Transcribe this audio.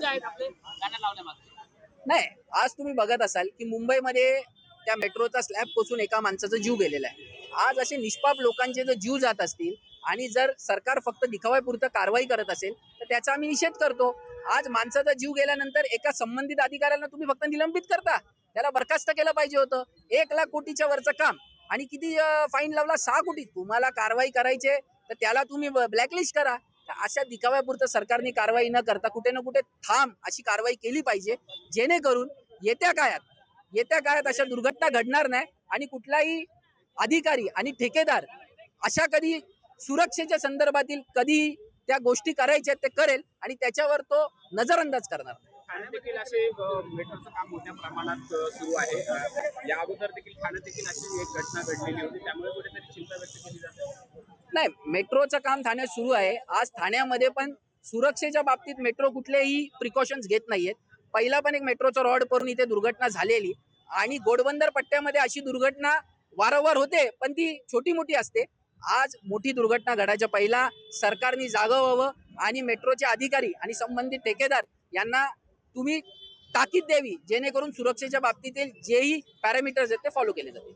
मुद्दे आहेत आपले गाड्या लावण्यामागचे? नाही, आज तुम्ही बघत असाल की मुंबईमध्ये त्या मेट्रोचा स्लॅब कोसून एका माणसाचा जीव गेलेला आहे. आज असे निष्पाप लोकांचे जर जीव जात असतील आणि जर सरकार फक्त दिखाव्यापुरतं कारवाई करत असेल तर त्याचा आम्ही निषेध करतो. आज माणसाचा जीव गेल्यानंतर एका संबंधित अधिकाऱ्याला तुम्ही फक्त निलंबित करता, त्याला बरखास्त केलं पाहिजे होतं. 1,00,00,000 कोटीच्या वरचं काम आणि किती फाईन लावला? 6 कोटी. तुम्हाला कारवाई करायचे तर त्याला तुम्ही ब्लॅकलिस्ट करा. अशा दिखाव्यापुरतं सरकारने कारवाई न करता कुठे ना कुठे थांब अशी कारवाई केली पाहिजे, जेणेकरून येत्या काळात अशा दुर्घटना घडणार नाही आणि कुठलाही अधिकारी आणि ठेकेदार अशा कधी सुरक्षेच्या संदर्भातील कधी त्या गोष्टी करायच्या ते करेल आणि त्याच्यावर तो नजरअंदाज करणार. ठाण्यात देखील असे मेट्रोचं काम मोठ्या प्रमाणात सुरू आहे. या अगोदर देखील ठाण्यात देखील अशी एक घटना घडलेली होती, त्यामुळे कुठेतरी चिंता व्यक्त केली जाते. नाही, मेट्रोचं काम ठाण्यात सुरू आहे. आज ठाण्यामध्ये पण सुरक्षेच्या बाबतीत मेट्रो कुठलेही प्रिकॉशन्स घेत नाहीयेत. पहिला पण एक मेट्रोचा रॉड पडून इथे दुर्घटना झालेली आणि घोडबंदर पट्ट्यामध्ये अशी दुर्घटना वारंवार होते, पण ती छोटी मोठी असते. आज मोठी दुर्घटना घडायच्या पहिला सरकारने जागं व्हावं आणि मेट्रोचे अधिकारी आणि संबंधित ठेकेदार यांना तुम्ही ताकीद द्यावी, जेणेकरून सुरक्षेच्या बाबतीतील जेही पॅरामीटर्स आहेत ते फॉलो केले जातील.